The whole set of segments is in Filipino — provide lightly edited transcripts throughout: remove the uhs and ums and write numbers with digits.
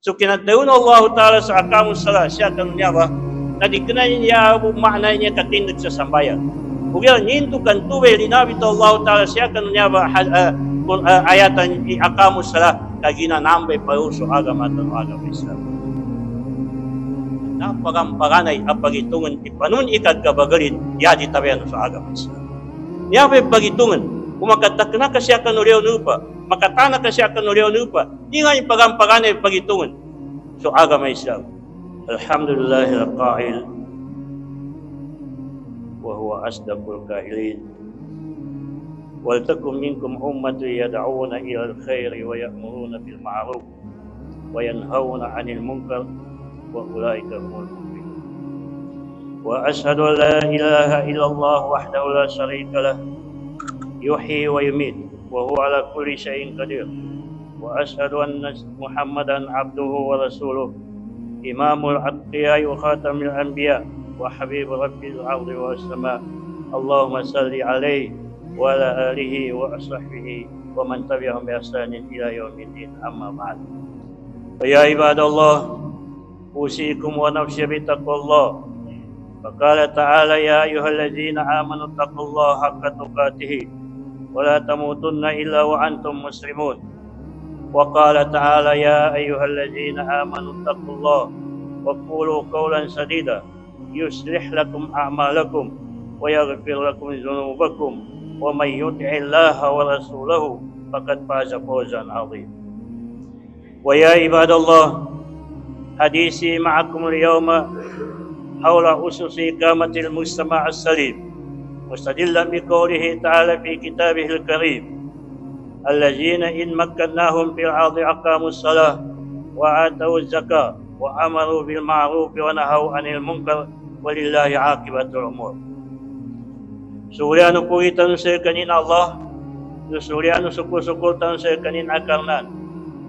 So kinadayon Allah Ta'ala sa akamus salah siya kanunya ba na dikenal niya makna niya katindig sa sambayan. Ugyan nintu kan tuwe linabi to Allah Ta'ala siya kanunya ba ayatan akamus salah kagina nambay pauso agama at agama Islam. Napagampaganay ang pagitungan ipanun ikagkabagalit yadi tabiano sa agama Islam. Niya pa pagitungan kung makatakna ka siya kanuliw nupa makatana ka siya kanuliw nupa di nga yung pagampaganay pagitungan so agama Islam. Alhamdulillahil qa'il wa huwa asdaqul qa'ilin wal takum minkum ummatun yad'una ila al-khairi wa ya'muruna bil ma'ruf wa yanhauna 'anil munkar wa ulaika humul muflihun. Wa ashhadu an la ilaha illallah wahdahu la sharika lah yuhyi wa yumiit wa huwa ala kulli syai'in qadir. Wa ashhadu anna Muhammadan abduhu wa rasuluh imamul atqiya wa khatamil anbiya wa habib rabbil ardi was sama. Allahumma salli alaihi wa ala alihi wa ashabihi wa man tabi'ahum bi ihsanin ila yaumiddin. Amma ba'd. Ya ibadallah, usikum wa nafsi bi taqwallah. Faqala ta'ala ya ayyuhalladzina amanu taqullaha haqqa tuqatih wa la tamutunna illa wa antum muslimun. Wa qala ta'ala ya ayyuhalladzina amanu taqullaha wa qulu qawlan sadida yuslih lakum a'malakum wa yaghfir lakum dhunubakum wa may yuti'illaha wa rasulahu faqad faza fawzan 'azim. Wa ya ibadallah, hadisi ma'akum al-yawma hawla ususi iqamatil mujtama' as-salim mustadillan biqawlihi ta'ala fi kitabihil karim allazina in makkannahum fil ardi aqamus salah wa atawuz zakah wa amaru bil ma'ruf wa nahaw 'anil munkar walillahi 'aqibatul umur. Suryano po itan sa kanin Allah, suryano sukul-sukul tan sa kanin akarnan.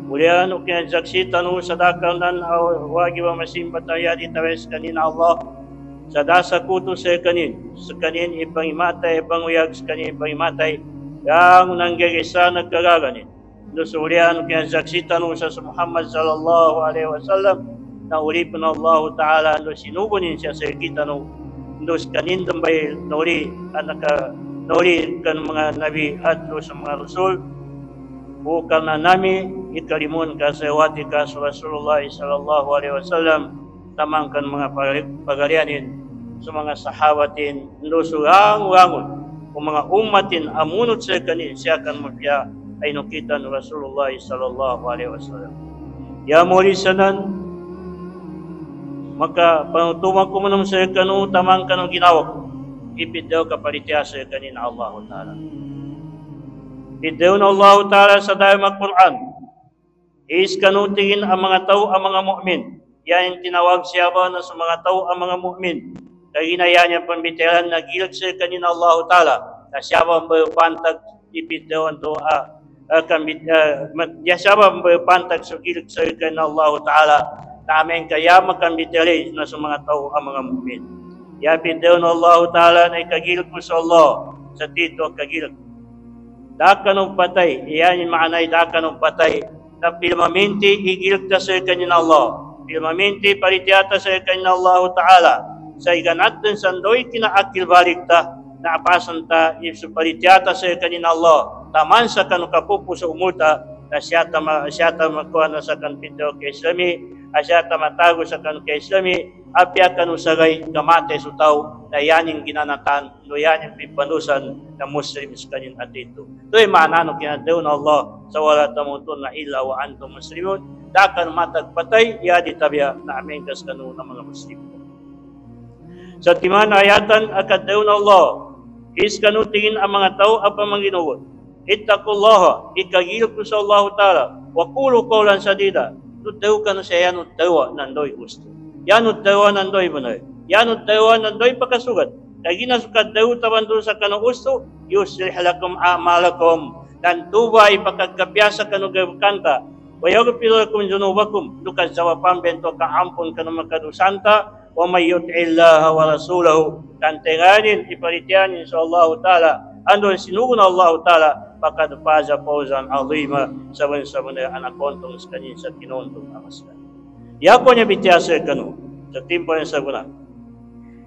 Uliano kinagsaksitan ho sa dakarnan wagi wa masimpataya di tawes kanin Allah sa dasa kuto sa kanin ipangimatay ipanguyag sa kanin ipangimatay yang nanggagisa nagkagaganin. Suryano kinagsaksitan ho sa Muhammad sallallahu alaihi wasallam na ulipin Allah Ta'ala no sinugunin siya sa kita no dos kanin dambay nori anaka nori kan mga nabi at sa mga rasul bukan na nami ikalimun ka sa wati ka sa Rasulullah sallallahu alaihi wasallam tamangkan mga pagarianin sa mga sahabatin nusurang wangon kung mga ummatin amunot sa kanin siya kan mapya ay nukitan Rasulullah sallallahu alaihi wasallam. Ya murisanan maka panutuman ko manong sa kanu tamang kanong ginawa ko ipid daw kapalitya sa kanin Allah Ta'ala. Ipid na Allah Ta'ala sa dayang Quran is kanutingin ang mga tao ang mga mu'min. Yan yung tinawag siya ba na sa mga tao ang mga mu'min kaya hinayaan niya pambitiran na gilag sa kanin Allah Ta'ala na siya ba pantag ipid daw ang doa siya ba pantag sa gilag sa kanin Allah Ta'ala namin kaya makambitali na sa mga tao ang mga mu'min. Yapin daw na Allah Ta'ala na ikagilak mo sa Allah sa tito kagilak. Dakanong patay, iyan yung maanay dakanong patay na pilmaminti igilak ta sa kanya Allah. Pilmaminti palitiyata sa kanya Allah Ta'ala sa iganat ng sandoy kinaakil balik ta na apasan ta iso palitiyata sa kanya Allah. Taman sa kanukapupo sa umuta na siya makuha na sa kanpito kay Islami asya tamatago sa kanu kay Islami apya kanu sagay kamate sutaw na yaning ginanatan no yaning pipanusan na Muslims kanin atito. Ito'y maanano kinadaw na Allah sa wala tamutun na illa wa antum muslimun dakan matagpatay yadi tabya na amin kas kanu ng mga Muslim. Sa timan ayatan akadaw na Allah is kanu tingin ang mga tao ang pamanginuwot. Ittaqullaha ikagilap ko sa Allah Ta'ala wa qulu qawlan sadida. Nutaw ka na siya yan utawa nandoy gusto. Yan utawa nandoy manay. Yan utawa nandoy pagkasugat. Kaya ginasukat daw taban doon sa kanong gusto, yuslih lakum a'malakum. Dan tuba ipagkagkapyasa kanong kanta. Wa yaghfir lakum dhunubakum. Dukas jawabang bento kaampon kanong makadusanta. Wa may yuti'illaha wa rasulahu. Dan tenganin iparitianin sa Allah Ta'ala. Andon sinugun Allah Ta'ala. Pakad faza fawzan azima saban-saban na anakontong sa kanin sa kinontong amaslan. Yako niya bitiasa kanu sa timpo yang saguna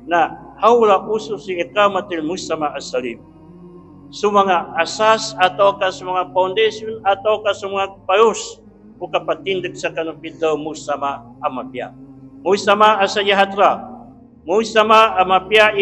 na haula usus si ikamatil mujtama as-salim. So mga asas atau ka sa mga foundation atau ka sa mga payos o kapatindig sa kanupitaw mujtama amapya. Mujtama asayahatra. Mujtama amapya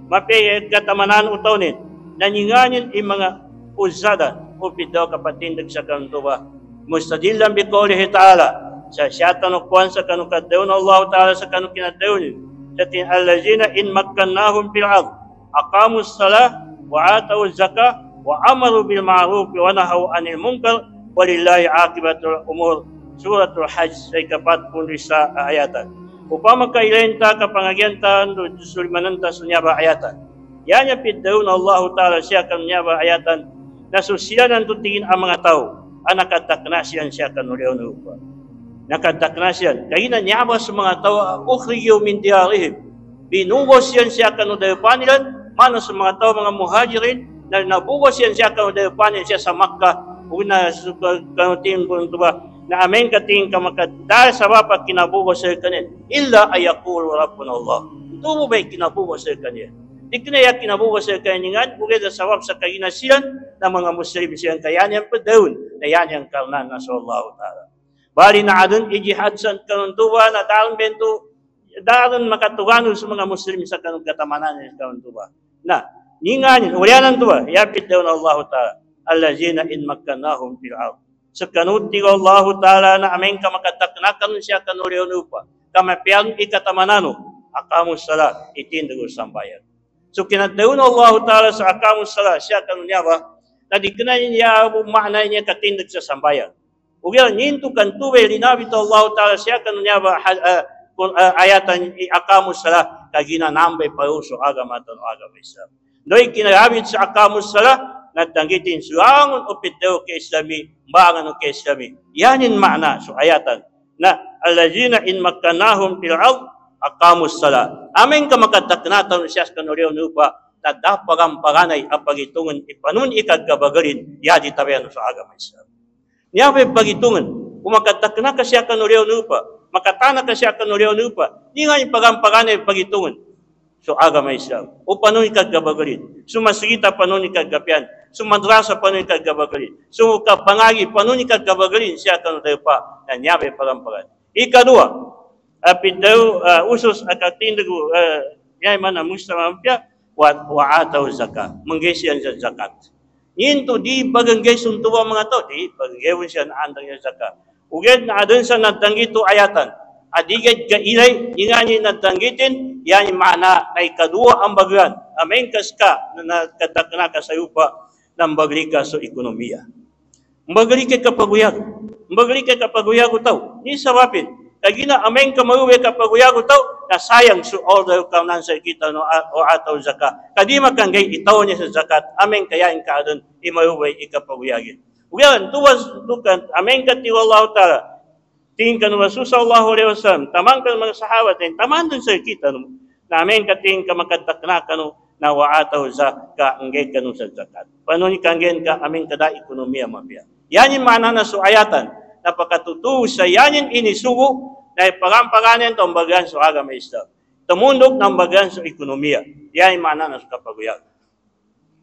mapya katamanan utawnin naninganin mga uzada o pitaw kapatindig sa kanutuba. Mustadillan bi qawlihi ta'ala sa siyatan o kuwan sa kanukadaw na Allah ta'ala sa kanukinadaw niyo. Sa allazina in makkannahum fil ard aqamus salah wa ataw zakah wa amaru bil ma'ruf wa nahaw anil munkar walillahi aqibatul umur. Suratul Hajj sa ika-40 sa ayatan. Upama kailenta kapangagyantan do sulimananta sunyaba ayatan. Yan yung piddaw na Allah ta'ala siya kanyaba ayatan na susyanan tutingin ang mga tao ang nakataknasyan siya kanuliyaw na upa. Nakataknasyan. Kaya na nyaba sa mga tao ukhriyo min diyarihim. Binugos yan siya kanuliyaw panilan mano sa mga tao mga muhajirin na nabugos yan siya kanuliyaw panilan siya sa Makkah una sa kanutin po ba na amen kating kamakad dahil sa bapa kinabugos sa kanin illa ayakul rabbuna Allah. Ito mo ba'y kinabugos sa kanin? Di kinaya kinabugos sa kaningan bukid sa sabab sa kaginasiyan ng mga Muslim siyang kayanyan pa daun na yan yung karnan na sa Allah ta'ala. Bali na adun ijihad sa kanuntuba na daron bento daron makatugano sa mga Muslim sa kanung katamanan ng kanuntuba. Na ninganin ulianan tuba yapit daw na Allah ta'ala allazina in makkannahum fil ard. Sa kanuti ko Allah ta'ala na aming kamakataknakan siya kanuliyon upa. Kamapian ikatamanano akamus salat itindago sambayan. So kinadaw na Allah ta'ala sa akamus salat siya kanunya ba na di kinayin niya makna niya katindag sa sambayan. Ugyan nintu kantuwe linabit Allah ta'ala siya kanunya ba ayatan akamus salat kagina nambay pauso agama tan agama Islam. Doy kinabit sa akamus salat natanggitin suangon upit daw ke Islami bangan ke Islami. Yanin makna so ayatan na allazina in makkannahum fil ard aqamus salat. Amin ka makataknatan siya kanuliyaw nupa na dapagampanganay ang pagitungan ipanun ikagkabagarin yadi tabayan sa agama Islam. Niya pa pagitungan kung makatakna ka siya kanuliyaw nupa makatana ka siya kanuliyaw nupa di nga yung pagampanganay pagitungan so agama Islam. O panon ikagkabagarin. Sumasita panon ikagkapian. Sumadrasa panon ikagkabagarin. Sumukapangagi panon ikagkabagarin siya kanuliyaw pa na niya pa pagampagan. Ikadua, apid daw usos akatindago yay man ang Mustafa wa ataw zakat. Manggesiyan sa zakat. Yinto di baganggaysun tuwa mga tao. Di baganggayun siya na andang yung zakat. Uged na adun sa natanggito ayatan. Adigad ka ilay, ingani natanggitin, yan yung mana na ikadua ang baglan. Amen kaska na nakatakna ka sa upa ng bagli ka sa ekonomiya. Bagli ka kapaguyag. Bagli ka kapaguyag utaw. Ni sabapin. Kagina amen ka maruwe kapaguyag utaw na sayang su order ka nan sa kita no o ataw zakat. Kadi makanggay itaw niya sa zakat. Amen kaya in kaadon imaruwe ikapaguyagin. Uyan, tuwas dukan. Amen ka tiwallahu ta'ala. Tingin ka ng Rasul sallallahu alaihi wasallam, tamang ka ng mga sahabat, tamang dun sa kita no, namin ka tingin ka makatakna ka no, na waataw ka anggay ka no sa zakat. Paano ni kanggen ka, amin ka da ekonomiya mapya. Yan yung mana na suayatan, napakatutuo sa yan yung inisugo, na ipagampaganin itong bagan sa agama Islam. Tumundok ng bagan sa ekonomiya. Yan yung mana na sa kapaguyag.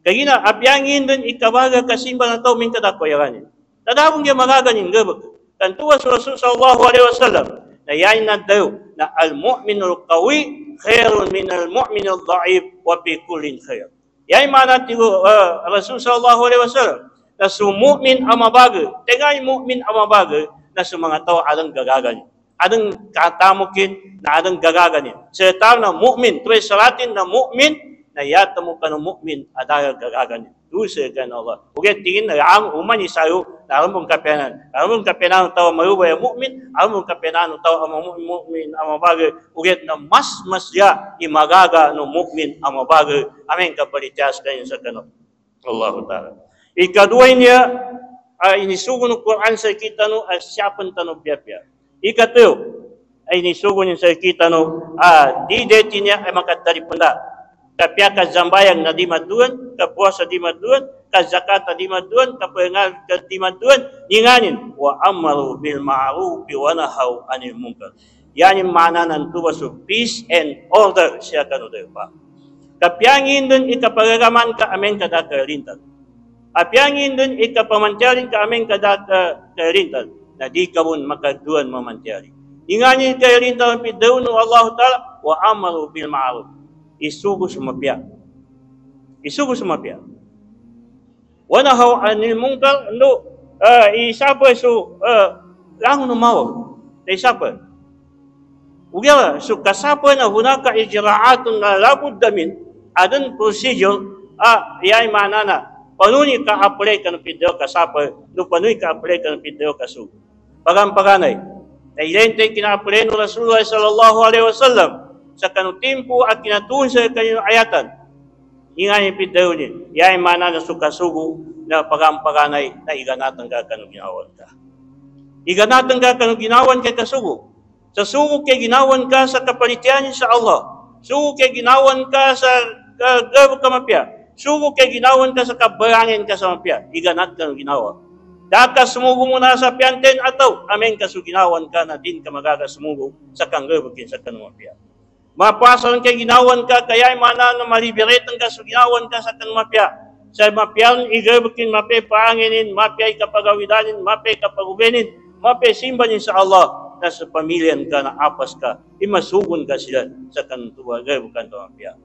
Kaya na, apyangin dun ikabaga kasimba na tao, min kadakwayagan. Tadabong niya magaganin gabag. Tantuwa sa Rasul sallallahu alaihi wasallam na yan na daw na al-mu'minul qawi khairun min al-mu'minul da'if wa fi kullin khair. Yan mana tigo Rasul sallallahu alaihi wasallam na sumu'min ang mabago. Tengay mu'min ang mabago na sa mga tao adang gagagan. Adang katamukin na adang gagagan. Sa tao na mu'min, tuway sa Latin na mu'min na yata mo ka ng mu'min adang gagagan. Dusa ka na Allah. Ugat tingin na ang uman isayo na alam mong kapenan. Alam mong kapenan tao mayubay ang mu'min. Alam mong kapenan tao ang mu'min ang mabagay. Ugat na mas ya imagaga ng mu'min ang mabagay. Amin kapalityas kayo sa kanot. Allah ta'ala. Ikadua niya, inisugo ng Quran sa kita no, siyapan tanong piyapya. Ikatuyo, ay inisugo niya sa kita no, di deti niya ay makatari punda. Kapya ka zambayang na di maduan, kapuasa di maduan, ka zakat di matuan ka pengal ka di matuan ninganin wa amaru bil ma'ruf wa nahaw anil munkar. Yani mana nantu basu peace and order siya kanuday pa. Kapiangin dun ikapagagaman ka amen kada kalintan. Apiangin dun ikapamantiyarin ka amen kada kalintan. Na di ka mun makaduan mamantiyari. Inganin kalintan pidaw no Allah Ta'ala wa amaru bil ma'ruf. Isugo sumapya. Isugo sumapya. Wa nahaw anil munkar no isapa su lang no mau. Isapa. Ugya su kasapa na hunaka ijra'atun la labudda min adan procedure yai manana panuni ka apply kan pidaw kasapa no panuni ka apply kan pidaw kasu. Pagam-paganay. Nailente kina-apply no Rasulullah sallallahu alaihi wasallam sa kanu tempo at kinatuon sa kanino ayatan. Ingani pidaw ni, yay mana na sukasugo na pagam-paganay na iganatan ka kanu ginawan ka. Iganatan ka kanu ginawan ka kasugo. Sa sugo kay ginawan ka sa kapalitian sa Allah. Sugo kay ginawan ka sa gabo kamapya. Sugo kay ginawan ka sa kabarangin ka sa mapya. Iganat kanu ginawa. Daka sumugo mo na sa pianten ataw, amen ka suginawan ka na din ka magagasumugo sa kanggabukin sa kanumapya. Mapasan kay ginawan ka, kaya mana na maliberetan ka suginawan ka sa kanumapya. Sa mapyan, igabukin, mapay paanginin, mapay kapagawidanin, mapay kapagubenin, mapay simbanin sa Allah, na sa pamilyan ka na apas ka, imasugon ka sila sa kanuntuwa, gabukan kanumapya.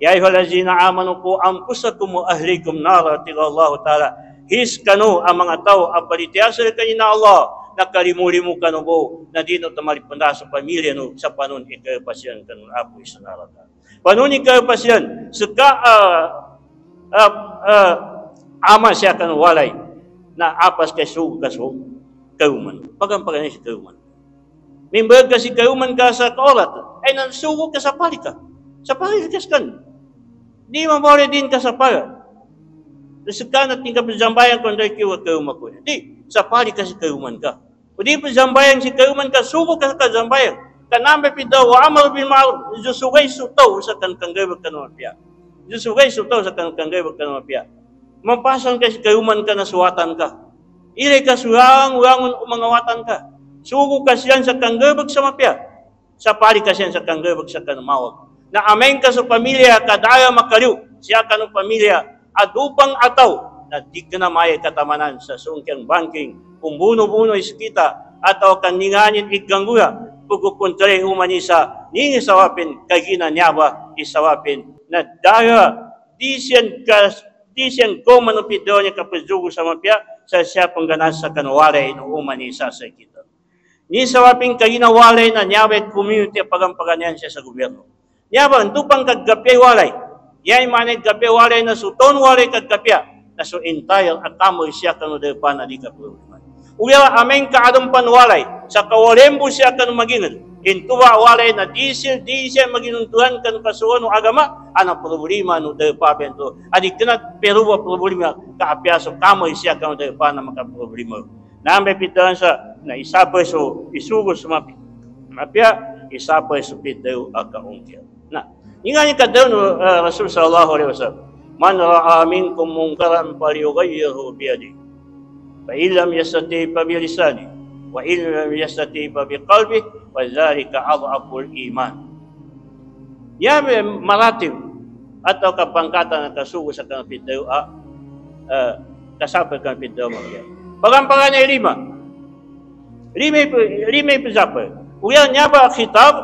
Ya ayyuhallazina amanu qu anfusakum wa ahlikum nara tilallahu ta'ala. His kanu ang mga tao ang palitiyasal kayo na Allah na kalimulimu kanu bo na di no tamalipanda sa pamilya no sa panon ikapasyan kanu apo isanarata. Panon ikapasyan suka ama siya kanu walay na apas kay sug kaso kauman. Pagampagan si kauman. Member kasi kauman ka sa kaurat ay nansugo ka sa palika. Sa palika kan. Di mabore din ka sa palika. Sekarang tinggal perzambayan kau dari kiwa kauman ko. Di, sapali kasi kauman ka. O di perzambayan si kauman ka, suko ka sa zambayan. Kanambe pidaw, wa amal bil ma'ruf, jusugay sutaw sa kankanggay kanumapya. Jusugay sutaw sa kankanggay kanumapya. Mampasan kasi kauman ka na suwatan ka. Ilay ka surang-urangon umangawatan ka. Suko ka siyan sa kanggabag sa mapya. Sapali ka siyan sa kanggabag sa kanumawag. Na amen ka sa pamilya, kadaya makaliw, siya ka ng pamilya, adupang ataw na di ka na may katamanan sa sungkyang banking kung buno-buno iskita ataw kaninganin igangguya pugupuntre humanisa ningi sawapin kagina nyaba isawapin na daya di siyan ko manupido niya kapazugo sa mapya sa siya pangganas sa kanwalay no humanisa sa kita. Ni sawapin kagina walay na nyaba at community pagampaganyan siya sa gobyerno. Nyaba, tupang kaggapyay walay. Yay manay gabi walay na suton walay kagkapya na so entire at kamoy siya kanu depan na di ka problema. Uya amen ka adong panwalay sa kawalembo siya kanu magingil. Intuwa walay na di siya maginuntuhan kanu kasuon no agama ana problema no depan to. Adi kana peruwa problema kaapya so kamoy siya kanu depan na makaproblema. Nambe pitan sa na isapay so isugo sumapi. Mapya isapay so pitaw akaungkya. Na ingani kadaw no Rasul sallallahu alaihi wasallam, man ra'a minkum munkaran falyughayyirhu bi yadihi, fa illam yastati fa bi lisanihi, wa illam yastati fa bi qalbihi, wa dzalika adhaful iman. Ya maratib atau kapangkatan ng kasugo sa kanapitaw kasapal kanapitaw mo. Pagampangan niya lima ipazapal. Uyan niya ba khitab,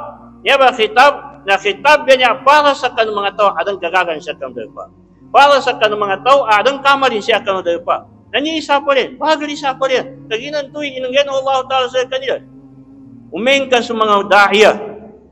na khitab niya para sa kanong mga tao adang gagagan siya kanong dapa. Para sa kanong mga tao adang kamalin siya kanong dapa. Naniisa pa rin, bagalisa pa rin. Kaginan to'y inangyan Allah Ta'ala sa kanila. Umeng ka sa mga dahya,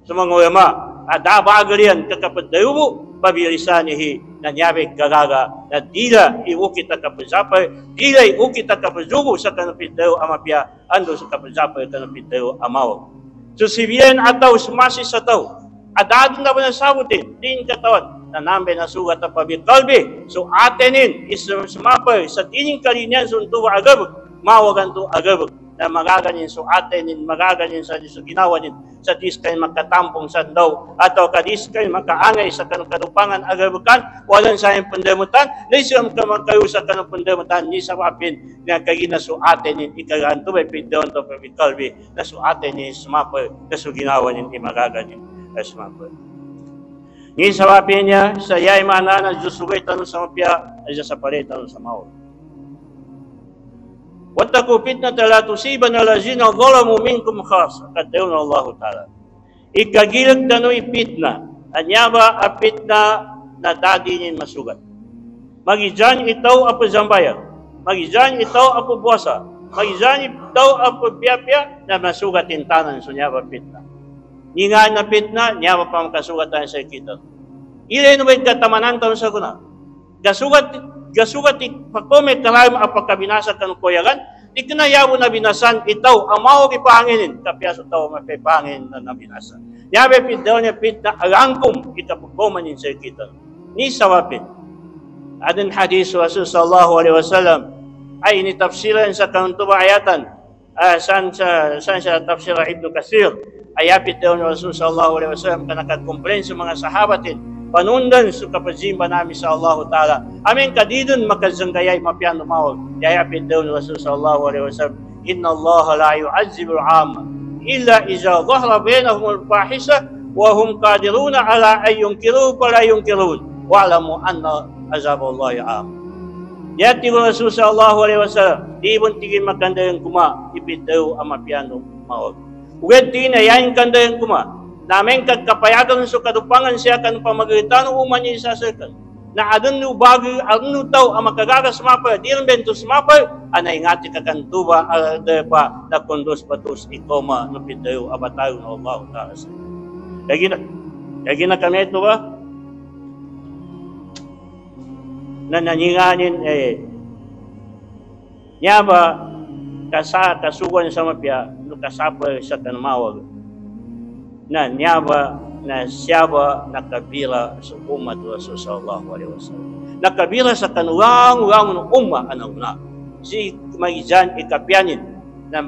sa mga ulama, adabagalian kakapadayo pabilisanihi na nyabe gagaga na dila iwo kita kapazapay, dila iwo kita kapazugo sa kanapitayo amapya, ando sa kapazapay kanapitayo amaw. So si bien ataw sumasi sa tao, adadong na ba ng sabutin, din katawan, na nambe na sugat na pabikalbi, so atenin, sumapay, sa tining kalinyan, so ito agabag, mawagan to agabag, na magaganin so atin magaganin sa ginawa din sa diskay makatampong sandaw atau kadiskay makaangay sa kanang kadupangan agabukan walang sa pandamutan nisam ka magkayo sa kanang pandamutan ni sabapin nga kagina so atin ikaganto by pidon to kalbi na so atin ni sumapa kaso ginawa din magaganin sumapa ni sabapin niya sa yay mana na jusugay tanong sa mapya ay sa palitan sa mao Wattaqu fitnatan la tusibanna allazina zalamu minkum khassa. Katayon Allah Ta'ala. Ikagilag tanoy fitna. Anyaba a fitna na dadinin masugat. Magijan itaw apo zambayan. Magijan itaw apo buwasa. Magijan itaw apo piyapya na masugatin tanan so nyaba fitna. Ningan na fitna, nyaba pa makasugatan sa kita. Ilay no ba'y katamanan taon sa kuna. Gasugat pakomet kalayam apakabinasa kan koyagan ikinayabo na binasan itaw amaw ipanginin kapyaso taw mapipangin na nabinasa yabe pidaw niya pit na alangkum itapukoman sa kita ni sawapin adin hadis Rasul sallallahu alaihi wasallam ay ini tafsiran sa kantuba ayatan san sa tafsir Ibnu Katsir ayapit daw ni Rasul sallallahu alaihi wasallam kanakat komplain sa mga sahabatin panundan sa kapazimba namin sa Allah Ta'ala. Amin kadidun makazanggayay mapian lumawag. Yayapin daw ni Rasul sallallahu alaihi wasallam, Inna Allah la yu'azzibu al-'amma illa iza dhahra bainahum al-fahisa wa hum qadiruna ala an yunkiru fala yunkirun wa'lamu anna azab Allah 'am. Yati Rasul sallallahu alaihi wasallam, di pun tigin magandang kuma ipit daw ang mapian lumawag. Ugat tigin na yain kandang kuma namin kagkapayagan sa kadupangan siya kan pamagitan uman niya isasakan. Na adun no bagay, adun no tao ang makagagas sumapa, di rin bento sumapa, anay ngati kakantuba, alada pa, na kondos patos ikoma, no pitayo, abatayo na Allah Ta'ala sa Kaya kami ito ba? Na naninganin, niya ba, kasugan sa mapya, no kasapa sa kanmawag, na niyaba na siyaba nakabila sa umat Rasul sallallahu alaihi wasallam. Nakabila sa kanulang ng umma anong na. Si Magijan ikapyanin na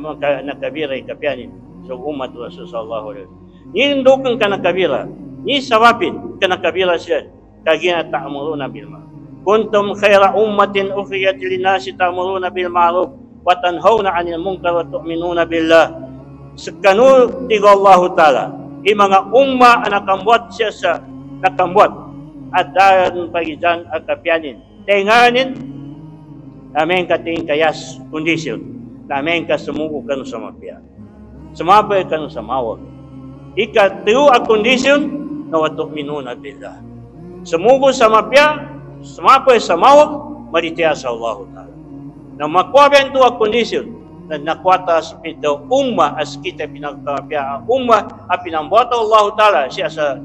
nakabila ikapyanin sa umat Rasul sallallahu alaihi wasallam. Nindukan ka nakabila, ni sawapin ka nakabila siya kagina ta'muruna bil ma'ruf. Kuntum khayra ummatin ukhrijat lin-nasi ta'muruna bil ma'ruf wa tanhauna 'anil munkar wa tu'minuna billah. Sekanu tiga Allah Ta'ala mga umma ang nakambuat siya sa nakambuat at dahil pagijan at kapyanin. Tenganin, namin kating kayas kondisyon, namin ka sumuko ka sa mapya. Sumabay ka sa mawag. Ikatiyo ang kondisyon na watok minuna billah. Sumuko sa mapya, sumabay sa mawag, maritiya sa Allah Ta'ala. Na makuwaben ito ang kondisyon, na nakwata sa pito umma as kita pinagkapya umma at pinambuata Allah Ta'ala siya sa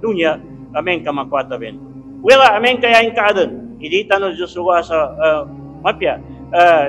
dunya amin ka makwata ben wala amin kaya yung kaadon hindi tanong Diyos sa mapya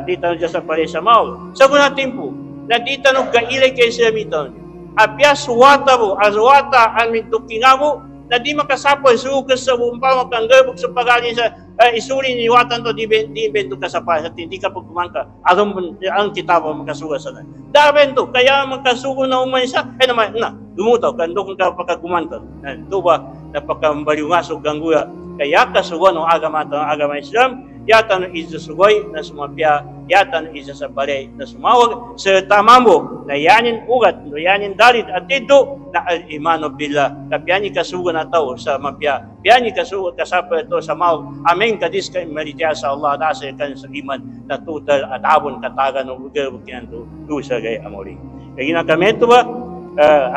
di tanong Diyos sa pare sa maul sa kuna timpo na di tanong kailay kay sa miton apya suwata mo azwata ang mintukingamo na di makasapoy sukas sa bumpa makanggabog sa pagaling sa isuli ni watan to di bento ka sa pa hindi ka pagkumangka ang kitabo makasuga sa na bento kaya makasugo na umay sa naman na lumutaw kando kung ka pagkumanta ito ba napakambaliungasog gangguya kaya kasugo ng agama Islam yatan izasugoy na sumapya yatan isa sa balay na sumawag sa tamamo na yanin ugat no yanin dalit at ito na al-imanu billah kapyani kasugo na tao sa mapya piyani kasugo kasapa ito sa mawag amin kadis kay maritiya sa Allah dasa kan sa iman na tutal at abon katagan ng lugar bukinan to dusa gay amori kaya kami ito ba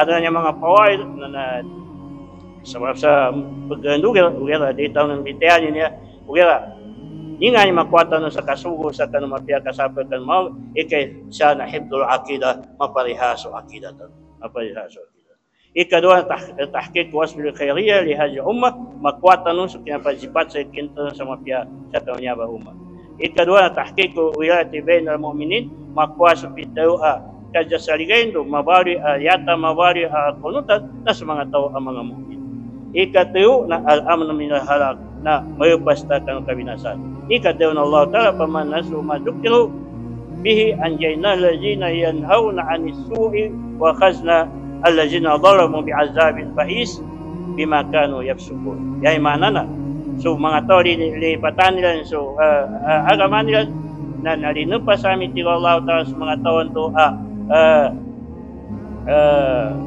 ada niya mga pawaid na sa paggandugal ugera dito ng bitayan niya ugera Ni nga yung makwata nun sa kasugo sa kanumapya kasapag kan mau ikay siya na hibdul akida maparihaso akida to maparihaso akida ikadua tahqiq wasbil khairiyya li hadhihi umma makwata nun sa kinapajipat sa kinto sa mapya sa kanya ba umma ikadua tahqiq wilayati bainal mu'minin makwaso bid'a kajasaligain mabari yata mabari kunutan na sa mga tao ang mga mu'min ikatayo na al-amn min al-halak na mayupasta kang kabinasan. Ikatayo na Allah Ta'ala paman nasu madukiro به أنجينا الذين ينهون عن السوء وأخذنا الذين ظلموا بعذاب بئيس bima kanu yafsukun. Yay manana. So mga tao lipatan nila so agama nila na nalinupas sa amin tiro Allah ta'ala sa mga taon to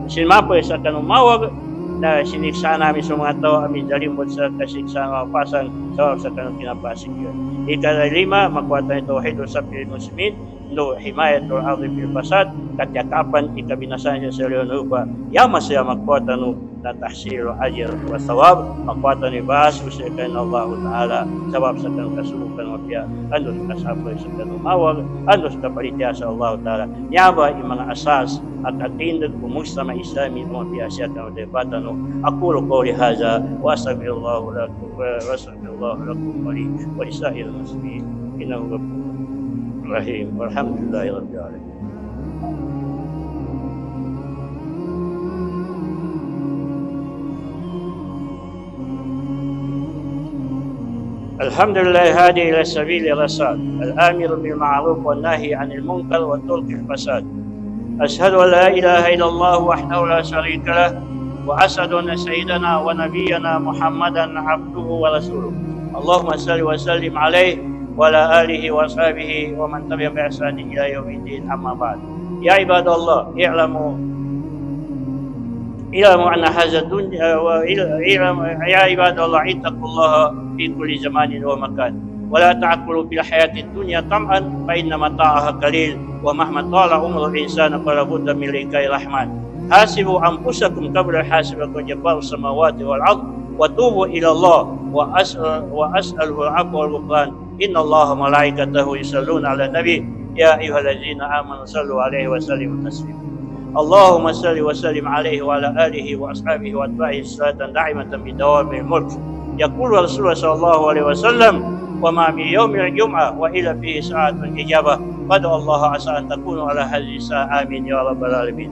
silmapoy sa kanumawag na siniksa namin sa mga tao amin dalimod sa kasiksaan mapasan sa kanong kinapasig yun. Ikalima, makuha tayo tawhid sa Muslimin no himayatul ardi fil fasad katyakapan ikabinasan siya sa leon upa yama siya magkuwata no na tahsilu ajr wa thawab magkuwata ni bahas usiya kain Allah Ta'ala sabab sa kanong kasubukan mapya anos kasapoy sa kanong mawag anos kapalitya sa Allah Ta'ala nyaba yung mga asas at atindag kumustama islami mapya siya kanong debata no aqulu qawli hadha wa astaghfirullahu lakum wa astaghfirullahu lakum wa lisa'il muslimin innahu Rahim. Alhamdulillahi Rabbil Alamin. الحمد لله هادي إلى سبيل الرشاد الآمر بالمعروف والنهي عن المنكر وترك الفساد أشهد أن لا إله إلا الله وحده لا شريك له وأشهد أن سيدنا ونبينا محمدا عبده ورسوله اللهم صل وسلم عليه وعلى آله وصحبه ومن تبع بإحسان إلى يوم الدين أما بعد يا عباد الله اعلموا أن هذا الدنيا يا عباد الله اتقوا الله في كل زمان ومكان ولا تعقلوا بالحياة الدنيا طمعا فإن متاعها قليل ومهما طال عمر الإنسان فلا بد من لقاء الرحمن حاسبوا أنفسكم قبل حاسبكم جبار السماوات والأرض وتوبوا إلى الله وأسأله العفو والغفران إن الله ملائكته يصلون على النبي يا أيها الذين آمنوا صلوا عليه وسلموا تسليما اللهم صل وسلم عليه وعلى آله وأصحابه وأتباعه صلاة دائمة بدوام الملك يقول رسول الله صلى الله عليه وسلم وما من يوم الجمعة وإلا فيه ساعة الإجابة فادعوا الله عسى أن تكونوا على هذه الساعة آمين يا رب العالمين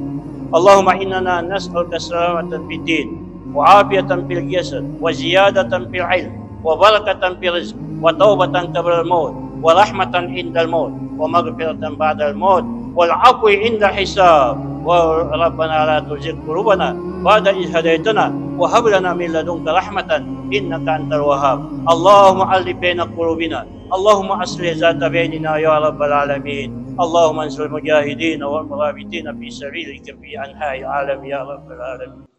اللهم إننا نسألك سلامة في الدين وعافية في الجسد وزيادة في العلم وبركة في الرزق وتوبة قبل الموت ورحمة عند الموت ومغفرة بعد الموت والعفو عند الحساب وربنا لا تزغ قلوبنا بعد إذ هديتنا وهب لنا من لدنك رحمة إنك أنت الوهاب اللهم ألف بين قلوبنا اللهم أصلح ذات بيننا يا رب العالمين اللهم انصر المجاهدين والمرابطين في سبيلك في أنحاء العالم يا رب العالمين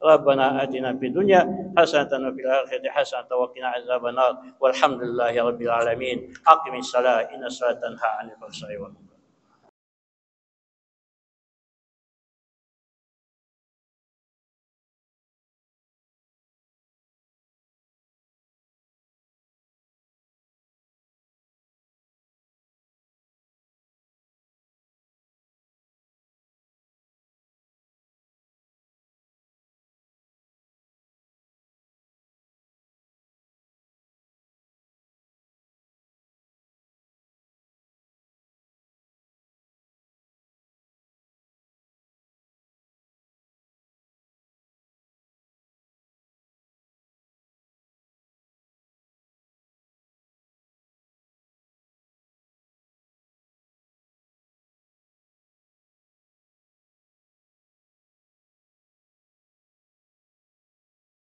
ربنا آتنا في الدنيا حسنة وفي الآخرة حسنة وقنا عذاب النار والحمد لله رب العالمين أقم الصلاة إن الصلاة تنهى عن الفحشاء والمنكر